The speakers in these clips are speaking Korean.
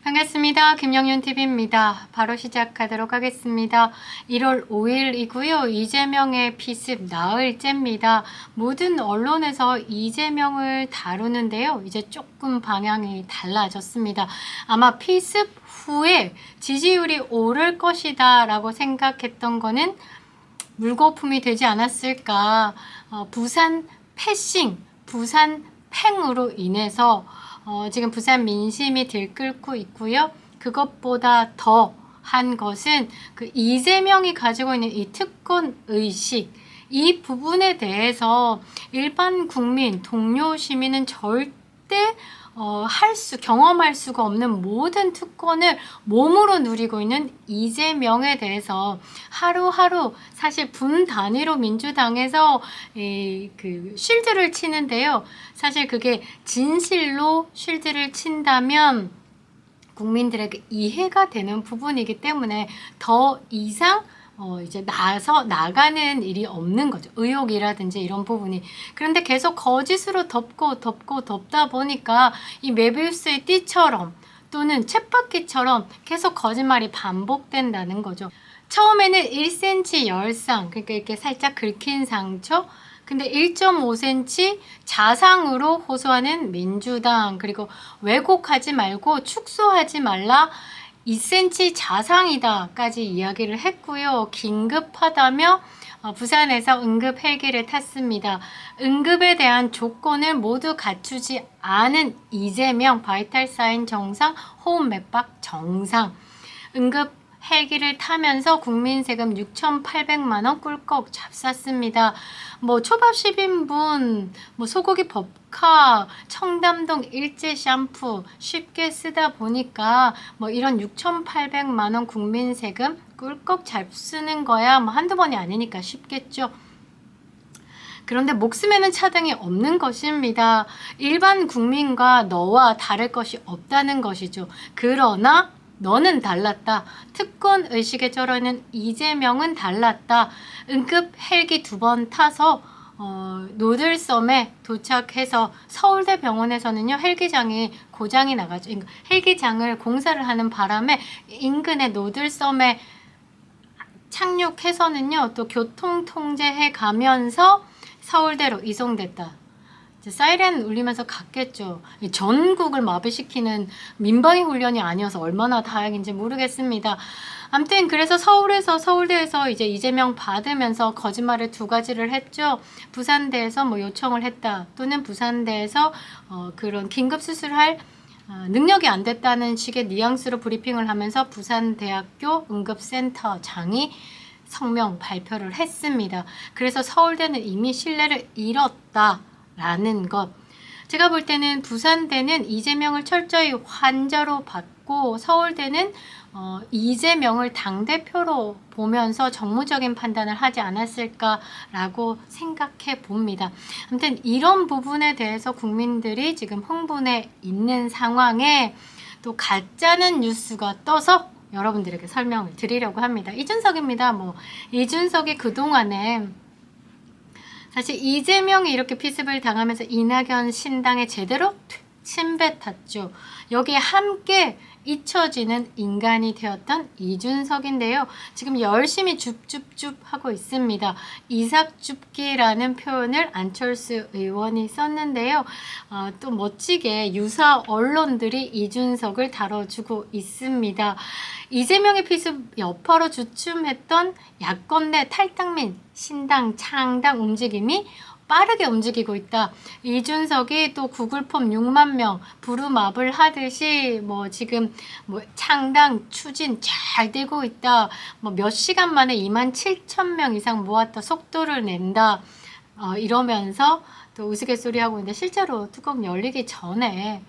반갑습니다. 김영윤TV입니다. 바로 시작하도록 하겠습니다. 1월 5일이고요. 이재명의 피습 나흘째입니다. 모든 언론에서 이재명을 다루는데요. 이제 조금 방향이 달라졌습니다. 아마 피습 후에 지지율이 오를 것이다 라고 생각했던 거는 물거품이 되지 않았을까. 부산 패싱, 부산 팽으로 인해서 지금 부산 민심이 들끓고 있고요. 그것보다 더한 것은 그 이재명이 가지고 있는 이 특권 의식, 이 부분에 대해서 일반 국민, 동료 시민은 절대 경험할 수가 없는 모든 특권을 몸으로 누리고 있는 이재명에 대해서 하루하루 사실 분 단위로 민주당에서 그 쉴드를 치는데요. 사실 그게 진실로 쉴드를 친다면 국민들에게 이해가 되는 부분이기 때문에 더 이상 이제 나가는 일이 없는 거죠. 의혹이라든지 이런 부분이. 그런데 계속 거짓으로 덮다 보니까 이 메비우스의 띠처럼 또는 쳇바퀴처럼 계속 거짓말이 반복된다는 거죠. 처음에는 1cm 열상, 그러니까 이렇게 살짝 긁힌 상처, 근데 1.5cm 자상으로 호소하는 민주당, 그리고 왜곡하지 말고 축소하지 말라, 2cm 자상이다까지 이야기를 했고요. 긴급하다며 부산에서 응급 헬기를 탔습니다. 응급에 대한 조건을 모두 갖추지 않은 이재명, 바이탈 사인 정상, 호흡 맥박 정상. 응급 헬기를 타면서 국민 세금 6,800만 원 꿀꺽 잡쌌습니다. 뭐 초밥 10인분, 뭐 소고기 법카, 청담동 일제 샴푸 쉽게 쓰다 보니까 뭐 이런 6,800만 원 국민 세금 꿀꺽 잘 쓰는 거야 뭐 한두 번이 아니니까 쉽겠죠. 그런데 목숨에는 차등이 없는 것입니다. 일반 국민과 너와 다를 것이 없다는 것이죠. 그러나 너는 달랐다. 특권 의식에 쩔어있는 이재명은 달랐다. 응급 헬기 2번 타서 노들섬에 도착해서 서울대 병원에서는요, 헬기장이 고장이 나가지고 그러니까 헬기장을 공사를 하는 바람에 인근의 노들섬에 착륙해서는요, 또 교통 통제해 가면서 서울대로 이송됐다. 사이렌 울리면서 갔겠죠. 전국을 마비시키는 민방위 훈련이 아니어서 얼마나 다행인지 모르겠습니다. 아무튼 그래서 서울대에서 이제 이재명 받으면서 거짓말을 2가지를 했죠. 부산대에서 뭐 요청을 했다. 또는 부산대에서 그런 긴급 수술할 능력이 안 됐다는 식의 뉘앙스로 브리핑을 하면서 부산대학교 응급센터장이 성명 발표를 했습니다. 그래서 서울대는 이미 신뢰를 잃었다. 라는 것. 제가 볼 때는 부산대는 이재명을 철저히 환자로 봤고 서울대는 이재명을 당대표로 보면서 정무적인 판단을 하지 않았을까라고 생각해 봅니다. 아무튼 이런 부분에 대해서 국민들이 지금 흥분해 있는 상황에 또 가짜는 뉴스가 떠서 여러분들에게 설명을 드리려고 합니다. 이준석입니다. 이준석이 그동안에 사실 이재명이 이렇게 피습을 당하면서 이낙연 신당에 제대로 침뱉었죠. 여기에 함께 잊혀지는 인간이 되었던 이준석인데요. 지금 열심히 줍줍줍 하고 있습니다. 이삭줍기라는 표현을 안철수 의원이 썼는데요. 또 멋지게 유사 언론들이 이준석을 다뤄주고 있습니다. 이재명의 피습 여파로 주춤했던 야권 내 탈당민, 신당, 창당 움직임이 빠르게 움직이고 있다. 이준석이 또 구글폼 6만 명 부루마블 하듯이 지금 창당 추진 잘 되고 있다. 몇 시간 만에 27,000명 이상 모았다. 속도를 낸다. 이러면서 또 우스갯소리 하고 있는데 실제로 뚜껑 열리기 전에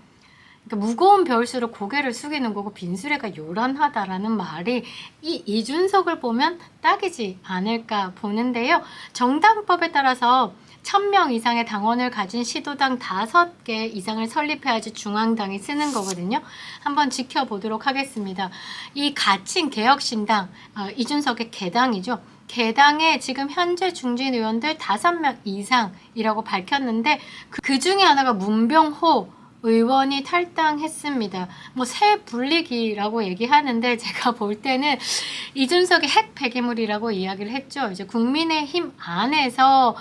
그러니까 무거운 별수록 고개를 숙이는 거고 빈수레가 요란하다라는 말이 이 이준석을 보면 딱이지 않을까 보는데요. 정당법에 따라서 1000명 이상의 당원을 가진 시도당 5개 이상을 설립해야지 중앙당이 쓰는 거거든요. 한번 지켜보도록 하겠습니다. 이 가칭 개혁신당, 이준석의 개당이죠. 개당에 지금 현재 중진 의원들 5명 이상이라고 밝혔는데 그 중에 하나가 문병호 의원이 탈당했습니다. 뭐 새 분리기라고 얘기하는데 제가 볼 때는 이준석이 핵 폐기물이라고 이야기를 했죠. 이제 국민의힘 안에서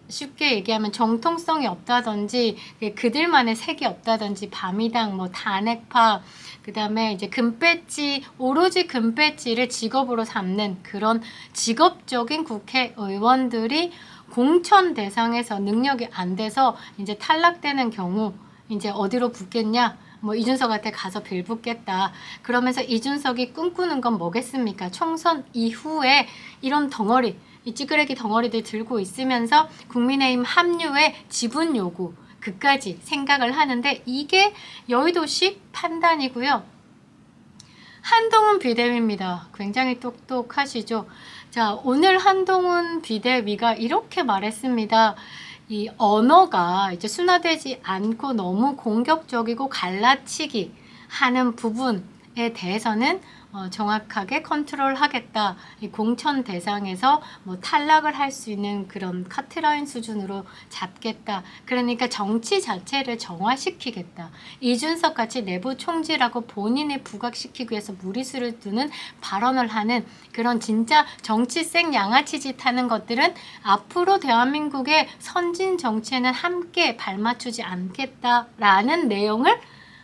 쉽게 얘기하면 정통성이 없다든지 그들만의 색이 없다든지 바미당 뭐 단핵파 그다음에 이제 금배지 오로지 금배지를 직업으로 삼는 그런 직업적인 국회의원들이 공천 대상에서 능력이 안 돼서 이제 탈락되는 경우 이제 어디로 붙겠냐? 뭐 이준석한테 가서 빌붙겠다. 그러면서 이준석이 꿈꾸는 건 뭐겠습니까? 총선 이후에 이런 덩어리, 이 찌끄레기 덩어리들 들고 있으면서 국민의힘 합류의 지분 요구 그까지 생각을 하는데 이게 여의도식 판단이고요. 한동훈 비대위입니다. 굉장히 똑똑하시죠? 자, 오늘 한동훈 비대위가 이렇게 말했습니다. 이 언어가 이제 순화되지 않고 너무 공격적이고 갈라치기 하는 부분에 대해서는 정확하게 컨트롤하겠다. 이 공천 대상에서 뭐 탈락을 할 수 있는 그런 카트라인 수준으로 잡겠다. 그러니까 정치 자체를 정화시키겠다. 이준석 같이 내부 총질하고 본인을 부각시키기 위해서 무리수를 두는 발언을 하는 그런 진짜 정치생 양아치짓 하는 것들은 앞으로 대한민국의 선진 정치에는 함께 발맞추지 않겠다라는 내용을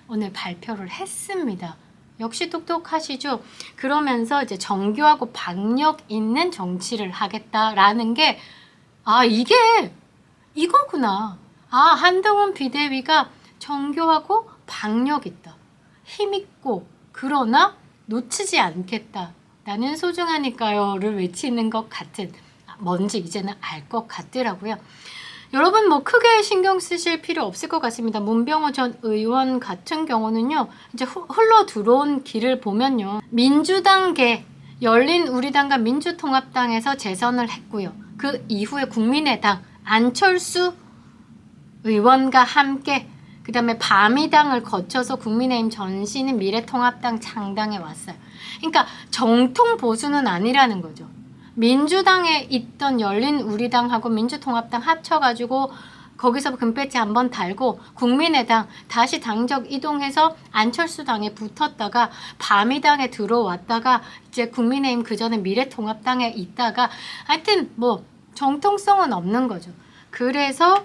오늘 발표를 했습니다. 역시 똑똑하시죠? 그러면서 이제 정교하고 박력 있는 정치를 하겠다라는 게, 이게 이거구나. 한동훈 비대위가 정교하고 박력 있다. 힘있고, 그러나 놓치지 않겠다. 나는 소중하니까요를 외치는 것 같은, 뭔지 이제는 알 것 같더라고요. 여러분 뭐 크게 신경 쓰실 필요 없을 것 같습니다. 문병호 전 의원 같은 경우는요. 이제 흘러 들어온 길을 보면요. 민주당계, 열린우리당과 민주통합당에서 재선을 했고요. 그 이후에 국민의당, 안철수 의원과 함께 그 다음에 바미당을 거쳐서 국민의힘 전신인 미래통합당 창당에 왔어요. 그러니까 정통 보수는 아니라는 거죠. 민주당에 있던 열린우리당하고 민주통합당 합쳐가지고 거기서 금배지 한번 달고 국민의당 다시 당적 이동해서 안철수당에 붙었다가 바미당에 들어왔다가 이제 국민의힘 그전에 미래통합당에 있다가 하여튼 뭐 정통성은 없는 거죠. 그래서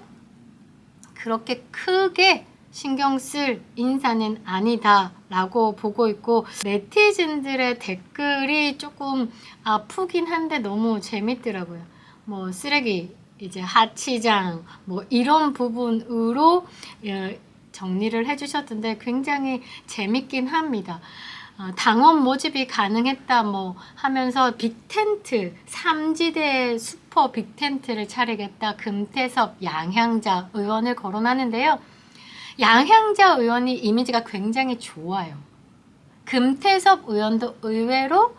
그렇게 크게 신경 쓸 인사는 아니다라고 보고 있고 네티즌들의 댓글이 조금 아프긴 한데 너무 재밌더라고요. 뭐 쓰레기 이제 하치장 뭐 이런 부분으로 정리를 해주셨던데 굉장히 재밌긴 합니다. 당원 모집이 가능했다 뭐 하면서 빅텐트 3지대 슈퍼 빅텐트를 차리겠다 금태섭 양향자 의원을 거론하는데요. 양향자 의원이 이미지가 굉장히 좋아요. 금태섭 의원도 의외로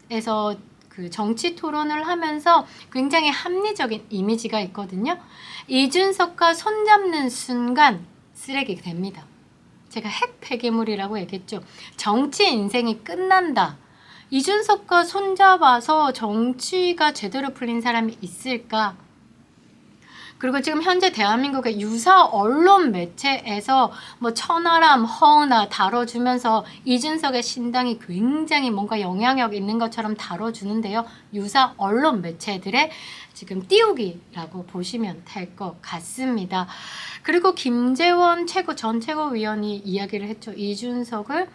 패널에서 그 정치 토론을 하면서 굉장히 합리적인 이미지가 있거든요. 이준석과 손잡는 순간 쓰레기 됩니다. 제가 핵 폐기물이라고 얘기했죠. 정치 인생이 끝난다. 이준석과 손잡아서 정치가 제대로 풀린 사람이 있을까? 그리고 지금 현재 대한민국의 유사 언론 매체에서 뭐 천하람, 허은하 다뤄주면서 이준석의 신당이 굉장히 뭔가 영향력 있는 것처럼 다뤄주는데요. 유사 언론 매체들의 지금 띄우기라고 보시면 될 것 같습니다. 그리고 김재원 전 최고위원이 이야기를 했죠. 이준석을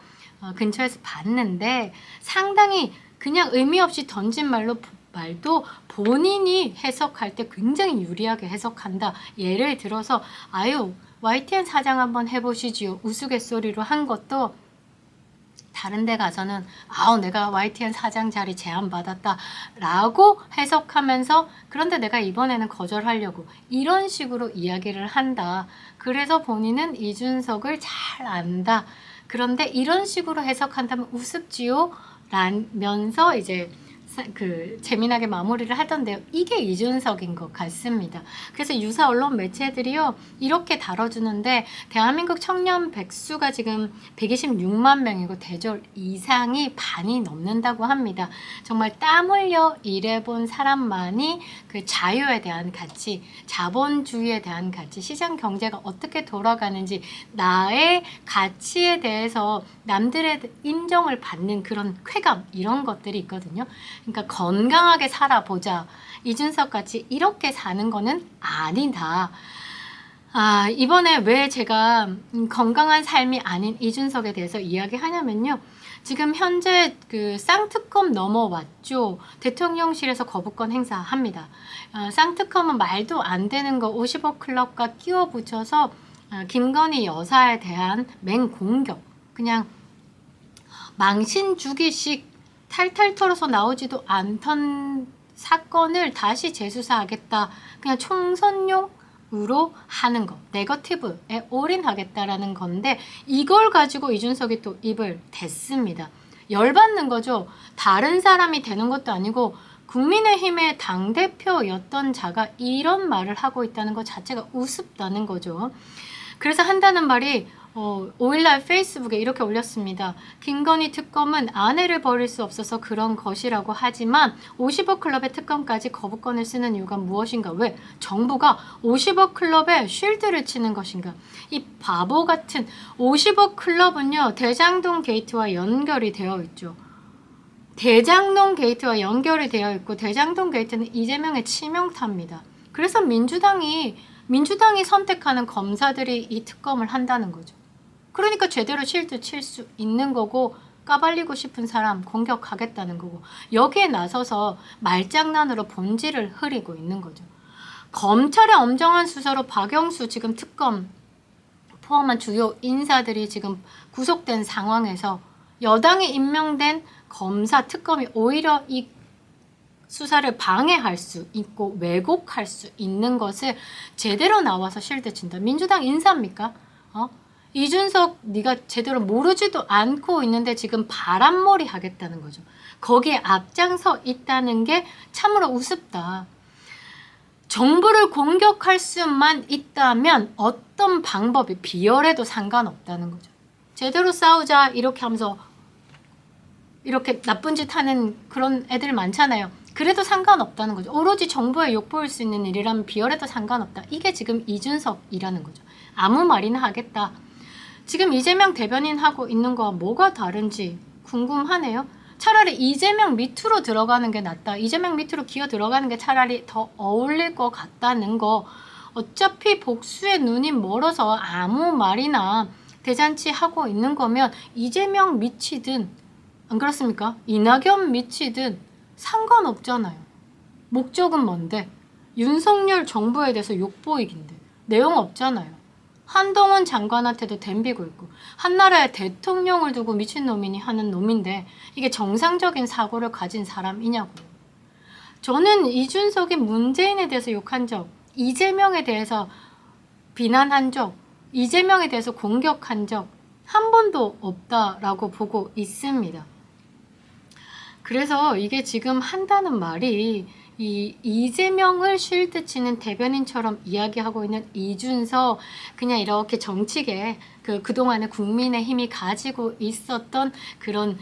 근처에서 봤는데 상당히 그냥 의미 없이 던진 말도 본인이 해석할 때 굉장히 유리하게 해석한다. 예를 들어서 YTN 사장 한번 해보시지요. 우스갯소리로 한 것도 다른 데 가서는 내가 YTN 사장 자리 제안받았다 라고 해석하면서 그런데 내가 이번에는 거절하려고 이런 식으로 이야기를 한다. 그래서 본인은 이준석을 잘 안다. 그런데 이런 식으로 해석한다면 우습지요? 라면서 이제 재미나게 마무리를 하던데요. 이게 이준석인 것 같습니다. 그래서 유사 언론 매체들이요 이렇게 다뤄주는데 대한민국 청년 백수가 지금 126만 명이고 대졸 이상이 반이 넘는다고 합니다. 정말 땀 흘려 일해본 사람만이 그 자유에 대한 가치, 자본주의에 대한 가치, 시장 경제가 어떻게 돌아가는지 나의 가치에 대해서 남들의 인정을 받는 그런 쾌감 이런 것들이 있거든요. 그러니까 건강하게 살아보자. 이준석 같이 이렇게 사는 거는 아니다. 이번에 왜 제가 건강한 삶이 아닌 이준석에 대해서 이야기하냐면요. 지금 현재 그 쌍특검 넘어왔죠. 대통령실에서 거부권 행사합니다. 쌍특검은 말도 안 되는 거 50억 클럽과 끼워 붙여서 김건희 여사에 대한 맹공격. 그냥 망신 주기식 탈탈 털어서 나오지도 않던 사건을 다시 재수사하겠다. 그냥 총선용으로 하는 거. 네거티브에 올인하겠다라는 건데 이걸 가지고 이준석이 또 입을 댔습니다. 열받는 거죠. 다른 사람이 되는 것도 아니고 국민의힘의 당대표였던 자가 이런 말을 하고 있다는 것 자체가 우습다는 거죠. 그래서 한다는 말이 5일날 페이스북에 이렇게 올렸습니다. 김건희 특검은 아내를 버릴 수 없어서 그런 것이라고 하지만 50억 클럽의 특검까지 거부권을 쓰는 이유가 무엇인가? 왜? 정부가 50억 클럽에 쉴드를 치는 것인가? 이 바보 같은 50억 클럽은요. 대장동 게이트와 연결이 되어 있죠. 대장동 게이트와 연결이 되어 있고 대장동 게이트는 이재명의 치명타입니다. 그래서 민주당이 선택하는 검사들이 이 특검을 한다는 거죠. 그러니까 제대로 실드 칠 수 있는 거고 까발리고 싶은 사람 공격하겠다는 거고 여기에 나서서 말장난으로 본질을 흐리고 있는 거죠. 검찰의 엄정한 수사로 박영수 지금 특검 포함한 주요 인사들이 지금 구속된 상황에서 여당이 임명된 검사 특검이 오히려 이 수사를 방해할 수 있고 왜곡할 수 있는 것을 제대로 나와서 실드 친다. 민주당 인사입니까? 이준석 네가 제대로 모르지도 않고 있는데 지금 바람몰이 하겠다는 거죠. 거기에 앞장서 있다는 게 참으로 우습다. 정부를 공격할 수만 있다면 어떤 방법이 비열해도 상관없다는 거죠. 제대로 싸우자 이렇게 하면서 이렇게 나쁜 짓 하는 그런 애들 많잖아요. 그래도 상관없다는 거죠. 오로지 정부에 욕보일 수 있는 일이라면 비열해도 상관없다. 이게 지금 이준석이라는 거죠. 아무 말이나 하겠다. 지금 이재명 대변인 하고 있는 거와 뭐가 다른지 궁금하네요. 차라리 이재명 밑으로 들어가는 게 낫다. 이재명 밑으로 기어 들어가는 게 차라리 더 어울릴 것 같다는 거. 어차피 복수의 눈이 멀어서 아무 말이나 대잔치 하고 있는 거면 이재명 밑이든 안 그렇습니까? 이낙연 밑이든 상관없잖아요. 목적은 뭔데? 윤석열 정부에 대해서 욕보이기인데 내용 없잖아요. 한동훈 장관한테도 덤비고 있고 한나라의 대통령을 두고 미친놈이니 하는 놈인데 이게 정상적인 사고를 가진 사람이냐고요. 저는 이준석이 문재인에 대해서 욕한 적, 이재명에 대해서 비난한 적, 이재명에 대해서 공격한 적 한 번도 없다라고 보고 있습니다. 그래서 이게 지금 한다는 말이 이재명을 쉴드 치는 대변인처럼 이야기하고 있는 이준석 그냥 이렇게 정치계 그동안에 국민의힘이 가지고 있었던 그런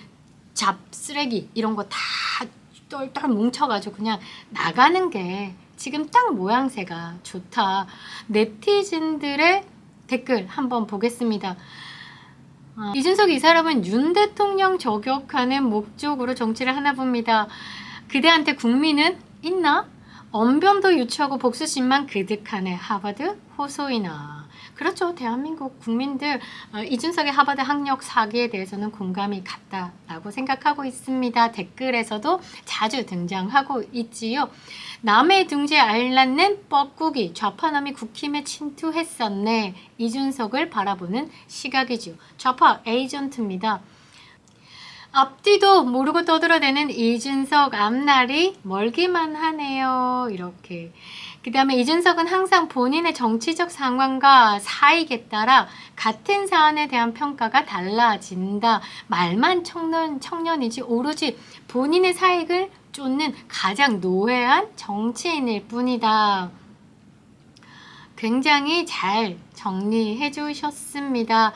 잡쓰레기 이런 거 다 똘똘 뭉쳐가지고 그냥 나가는 게 지금 딱 모양새가 좋다. 네티즌들의 댓글 한번 보겠습니다. 이준석 이 사람은 윤 대통령 저격하는 목적으로 정치를 하나 봅니다. 그대한테 국민은 있나? 언변도 유추하고 복수심만 그득하네. 하버드 호소이나. 그렇죠. 대한민국 국민들 이준석의 하버드 학력 사기에 대해서는 공감이 갔다라고 생각하고 있습니다. 댓글에서도 자주 등장하고 있지요. 남의 둥지에 알낳는 뻐꾸기 좌파놈이 국힘에 침투했었네. 이준석을 바라보는 시각이죠. 좌파 에이전트입니다. 앞뒤도 모르고 떠들어대는 이준석 앞날이 멀기만 하네요. 이렇게. 그 다음에 이준석은 항상 본인의 정치적 상황과 사익에 따라 같은 사안에 대한 평가가 달라진다. 말만 청년이지 오로지 본인의 사익을 쫓는 가장 노회한 정치인일 뿐이다. 굉장히 잘 정리해 주셨습니다.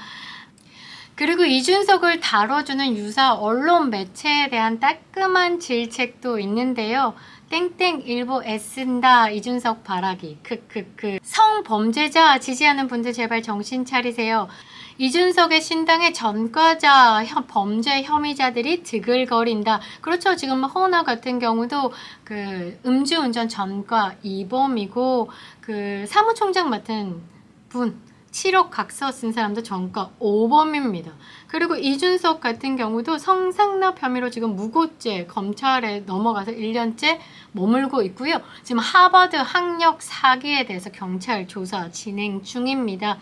그리고 이준석을 다뤄주는 유사 언론 매체에 대한 따끔한 질책도 있는데요. 땡땡일보 애쓴다 이준석 바라기 크크크. 성범죄자 지지하는 분들 제발 정신 차리세요. 이준석의 신당의 전과자 범죄 혐의자들이 드글거린다. 그렇죠. 지금 허은하 같은 경우도 그 음주운전 전과 2범이고 그 사무총장 맡은 분 7억 각서 쓴 사람도 전과 5범입니다. 그리고 이준석 같은 경우도 성상납 혐의로 지금 무고죄 검찰에 넘어가서 1년째 머물고 있고요. 지금 하버드 학력 사기에 대해서 경찰 조사 진행 중입니다.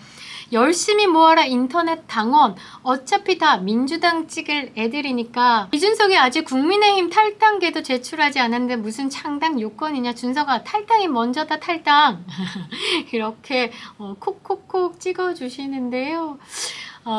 열심히 모아라 인터넷 당원. 어차피 다 민주당 찍을 애들이니까. 이준석이 아직 국민의힘 탈당계도 제출하지 않았는데 무슨 창당 요건이냐. 준석아 탈당이 먼저다 탈당. 이렇게 콕콕콕 찍어주시는데요.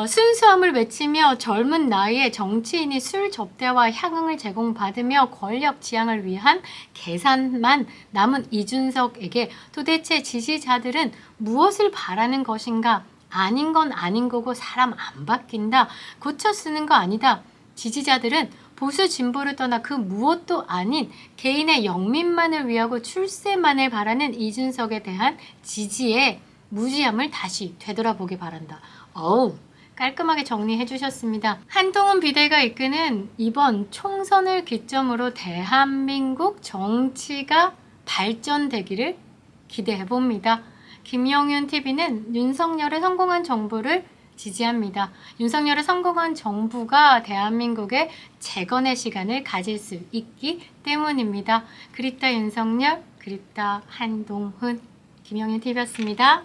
순수함을 외치며 젊은 나이에 정치인이 술 접대와 향응을 제공받으며 권력 지향을 위한 계산만 남은 이준석에게 도대체 지지자들은 무엇을 바라는 것인가? 아닌 건 아닌 거고 사람 안 바뀐다. 고쳐 쓰는 거 아니다. 지지자들은 보수 진보를 떠나 그 무엇도 아닌 개인의 영민만을 위하고 출세만을 바라는 이준석에 대한 지지의 무지함을 다시 되돌아보기 바란다. 어우, 깔끔하게 정리해 주셨습니다. 한동훈 비대가 이끄는 이번 총선을 기점으로 대한민국 정치가 발전되기를 기대해 봅니다. 김영윤 TV는 윤석열의 성공한 정부를 지지합니다. 윤석열의 성공한 정부가 대한민국의 재건의 시간을 가질 수 있기 때문입니다. 그립다 윤석열, 그립다 한동훈, 김영윤 TV였습니다.